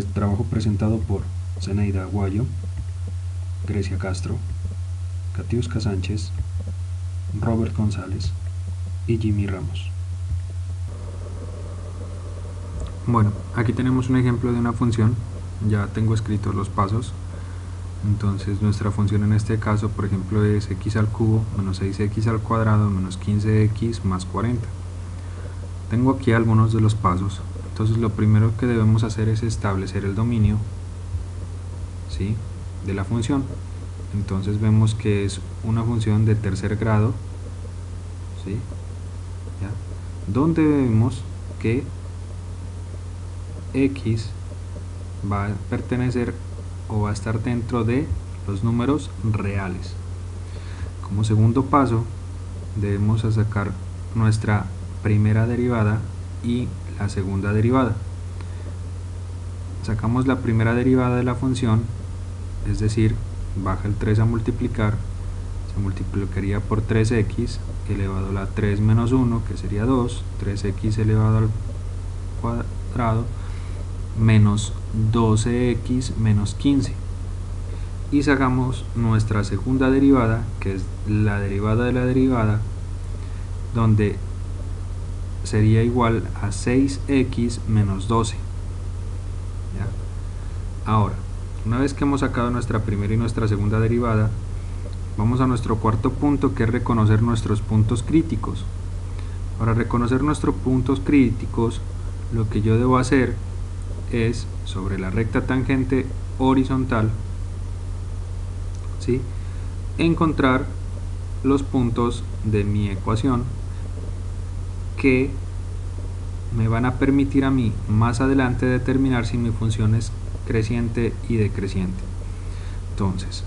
trabajo presentado por Zeneida Aguayo, Grecia Castro, Katiuska Sánchez, Robert González y Jimmy Ramos. Bueno, aquí tenemos un ejemplo de una función. Ya tengo escritos los pasos. Entonces nuestra función en este caso, por ejemplo, es x al cubo menos 6x al cuadrado menos 15x más 40. Tengo aquí algunos de los pasos. Entonces lo primero que debemos hacer es establecer el dominio, ¿sí?, de la función. Entonces vemos que es una función de tercer grado, ¿sí?, ¿ya?, donde vemos que x va a pertenecer o va a estar dentro de los números reales. Como segundo paso debemos sacar nuestra primera derivada y la segunda derivada. Sacamos la primera derivada de la función, es decir, baja el 3 a multiplicar, se multiplicaría por 3x elevado a la 3 menos 1, que sería 2, 3x elevado al cuadrado menos 12x menos 15, y sacamos nuestra segunda derivada, que es la derivada de la derivada, donde sería igual a 6x menos 12. ¿Ya? Ahora, una vez que hemos sacado nuestra primera y nuestra segunda derivada, vamos a nuestro cuarto punto, que es reconocer nuestros puntos críticos. Para reconocer nuestros puntos críticos, lo que yo debo hacer es, sobre la recta tangente horizontal, ¿sí?, encontrar los puntos de mi ecuación que me van a permitir a mí más adelante determinar si mi función es creciente y decreciente. Entonces,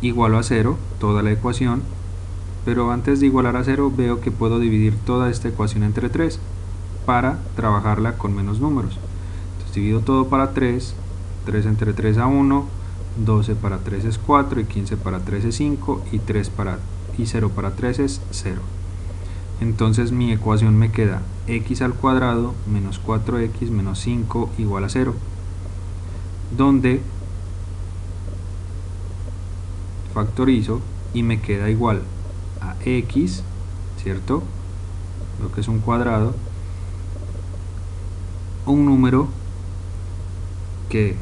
igualo a 0 toda la ecuación, pero antes de igualar a 0 veo que puedo dividir toda esta ecuación entre 3 para trabajarla con menos números. Entonces divido todo para 3, 3 entre 3 a 1, 12 para 3 es 4, y 15 para 3 es 5, y 0 para 3 es 0. Entonces mi ecuación me queda x al cuadrado menos 4x menos 5 igual a 0, donde factorizo y me queda igual a x, ¿cierto?, lo que es un cuadrado, un número que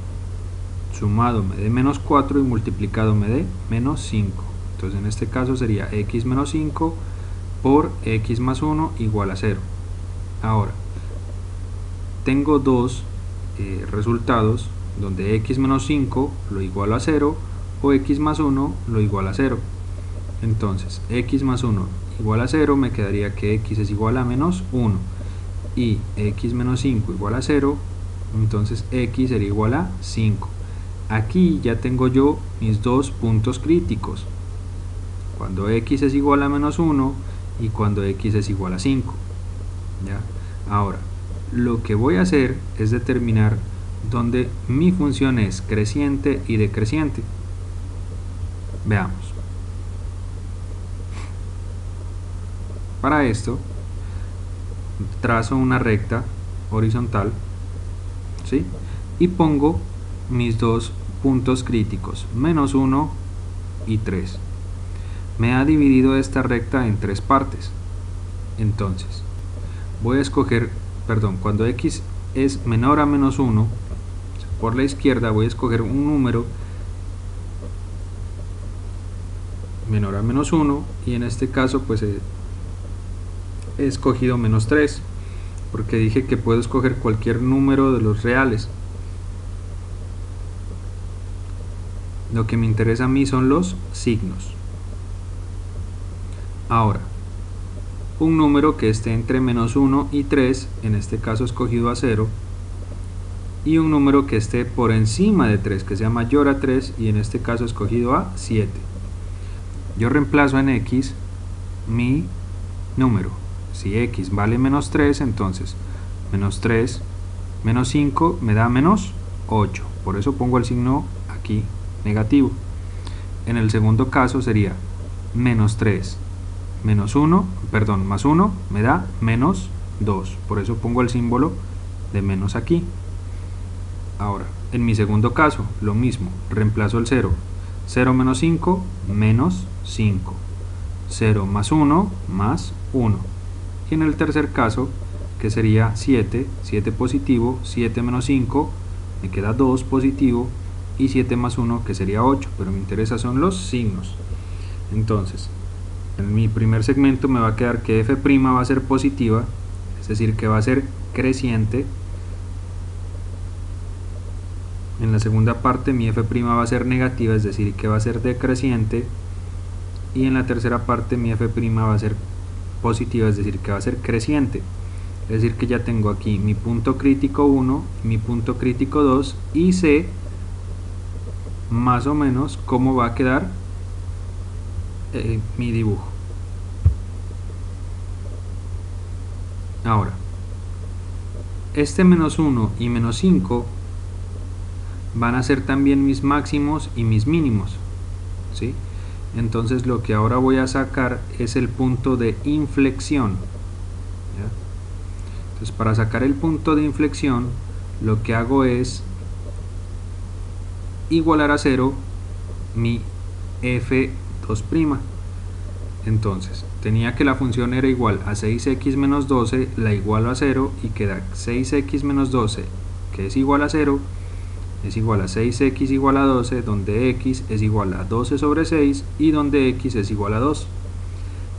sumado me dé menos 4 y multiplicado me dé menos 5. Entonces en este caso sería x menos 5 por x más 1 igual a 0. Ahora, tengo dos resultados donde x menos 5 lo igualo a 0 o x más 1 lo igual a 0. Entonces x más 1 igual a 0, me quedaría que x es igual a menos 1, y x menos 5 igual a 0, entonces x sería igual a 5. Aquí ya tengo yo mis dos puntos críticos, cuando x es igual a menos 1 y cuando x es igual a 5. ¿Ya? Ahora, lo que voy a hacer es determinar dónde mi función es creciente y decreciente. Veamos. Para esto, trazo una recta horizontal, ¿sí?, y pongo mis dos puntos críticos, menos 1 y 3. Me ha dividido esta recta en tres partes. Entonces, voy a escoger, cuando x es menor a menos 1, por la izquierda voy a escoger un número menor a menos 1, y en este caso pues he escogido menos 3, porque dije que puedo escoger cualquier número de los reales. Lo que me interesa a mí son los signos. Ahora, un número que esté entre menos 1 y 3, en este caso escogido a 0, y un número que esté por encima de 3, que sea mayor a 3, y en este caso escogido a 7. Yo reemplazo en x mi número. Si x vale menos 3, entonces menos 3 menos 5 me da menos 8. Por eso pongo el signo aquí negativo. En el segundo caso sería menos 3 menos 1, más 1 me da menos 2. Por eso pongo el símbolo de menos aquí. Ahora, en mi segundo caso, lo mismo, reemplazo el 0. 0 menos 5, menos 5. 0 más 1, más 1. Y en el tercer caso, que sería 7, 7 positivo, 7 menos 5, me queda 2 positivo, y 7 más 1, que sería 8, pero me interesa son los signos. Entonces, en mi primer segmento me va a quedar que f' va a ser positiva, es decir, que va a ser creciente. En la segunda parte mi f' va a ser negativa, es decir, que va a ser decreciente. Y en la tercera parte mi f' va a ser positiva, es decir, que va a ser creciente. Es decir, que ya tengo aquí mi punto crítico 1, mi punto crítico 2 y sé más o menos cómo va a quedar mi dibujo. Ahora, este menos 1 y menos 5 van a ser también mis máximos y mis mínimos, ¿sí? Entonces lo que ahora voy a sacar es el punto de inflexión, ¿ya? Entonces para sacar el punto de inflexión lo que hago es igualar a 0 mi f2'. Entonces tenía que la función era igual a 6x menos 12, la igualo a 0 y queda 6x menos 12 que es igual a 0 es igual a 6x igual a 12, donde x es igual a 12 sobre 6 y donde x es igual a 2.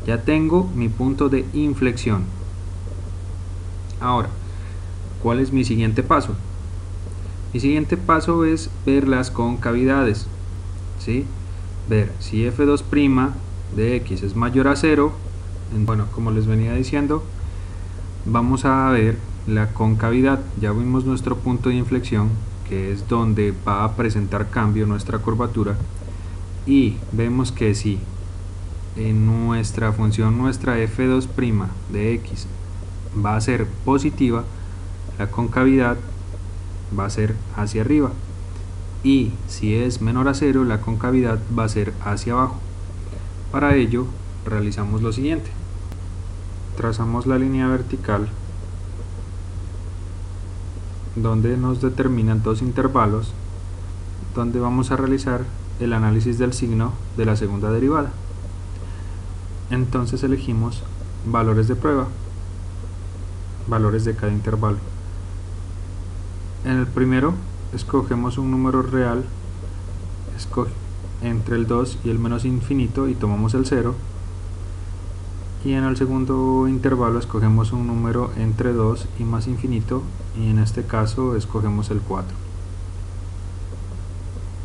Ya tengo mi punto de inflexión. Ahora, ¿cuál es mi siguiente paso? Mi siguiente paso es ver las concavidades, ¿sí? Ver si f2' de x es mayor a 0. Bueno, como les venía diciendo, vamos a ver la concavidad. Ya vimos nuestro punto de inflexión, que es donde va a presentar cambio nuestra curvatura, y vemos que si en nuestra función nuestra f2' de x va a ser positiva, la concavidad va a ser hacia arriba, y si es menor a 0 la concavidad va a ser hacia abajo. Para ello realizamos lo siguiente: trazamos la línea vertical donde nos determinan dos intervalos donde vamos a realizar el análisis del signo de la segunda derivada. Entonces elegimos valores de prueba, valores de cada intervalo. En el primero escogemos un número real entre el 2 y el menos infinito y tomamos el 0. Y en el segundo intervalo escogemos un número entre 2 y más infinito, y en este caso escogemos el 4.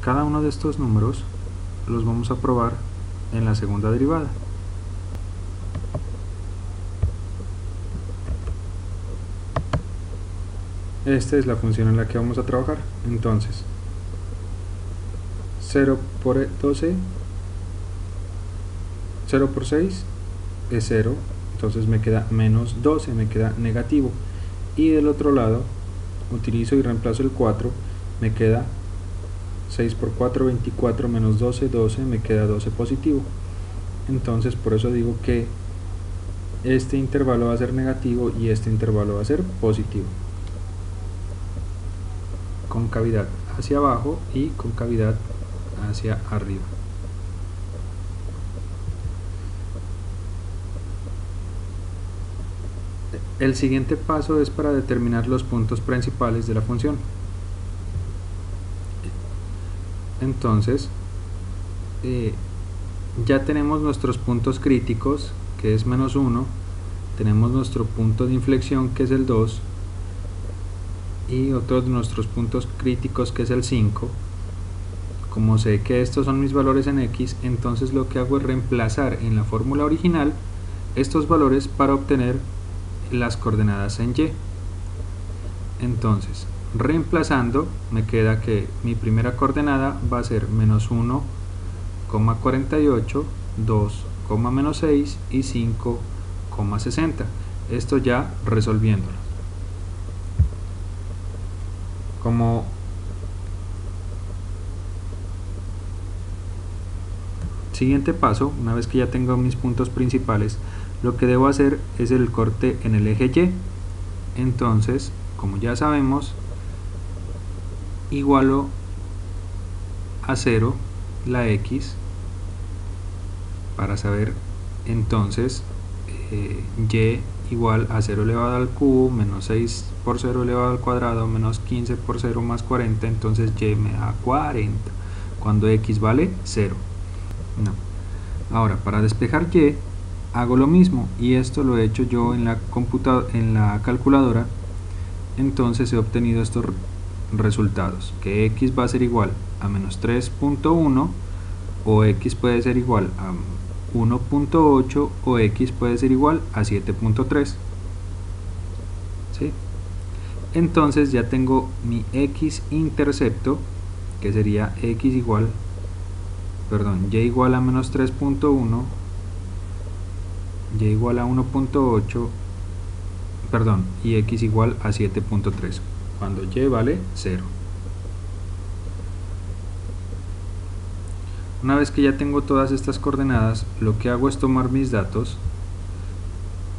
Cada uno de estos números los vamos a probar en la segunda derivada. Esta es la función en la que vamos a trabajar. Entonces 0 por 12, 0 por 6 es 0, entonces me queda menos 12, me queda negativo. Y del otro lado utilizo y reemplazo el 4, me queda 6 por 4, 24, menos 12, 12, me queda 12 positivo. Entonces por eso digo que este intervalo va a ser negativo y este intervalo va a ser positivo. Concavidad hacia abajo y concavidad hacia arriba. El siguiente paso es para determinar los puntos principales de la función. Entonces ya tenemos nuestros puntos críticos, que es menos 1, tenemos nuestro punto de inflexión, que es el 2, y otro de nuestros puntos críticos, que es el 5. Como sé que estos son mis valores en x, entonces lo que hago es reemplazar en la fórmula original estos valores para obtener las coordenadas en y. Entonces, reemplazando, me queda que mi primera coordenada va a ser menos 1,48, 2, menos 6 y 5,60. Esto ya resolviéndolo. Como siguiente paso, una vez que ya tengo mis puntos principales, lo que debo hacer es el corte en el eje Y. Entonces, como ya sabemos, igualo a 0 la X para saber entonces Y igual a 0 elevado al cubo menos 6 por 0 elevado al cuadrado menos 15 por 0 más 40, entonces Y me da 40 cuando X vale 0. No. Ahora, para despejar Y hago lo mismo, y esto lo he hecho yo en la calculadora. Entonces he obtenido estos resultados, que X va a ser igual a menos 3.1, o X puede ser igual a 1.8, o X puede ser igual a 7.3. ¿Sí? Entonces ya tengo mi X intercepto, que sería X igual, Y igual a menos 3.1, Y igual a 1.8, y X igual a 7.3, cuando Y vale 0. Una vez que ya tengo todas estas coordenadas, lo que hago es tomar mis datos,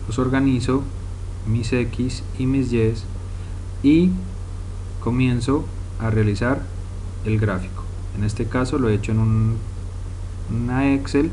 los organizo, mis X y mis Y, y comienzo a realizar el gráfico. En este caso lo he hecho en una Excel,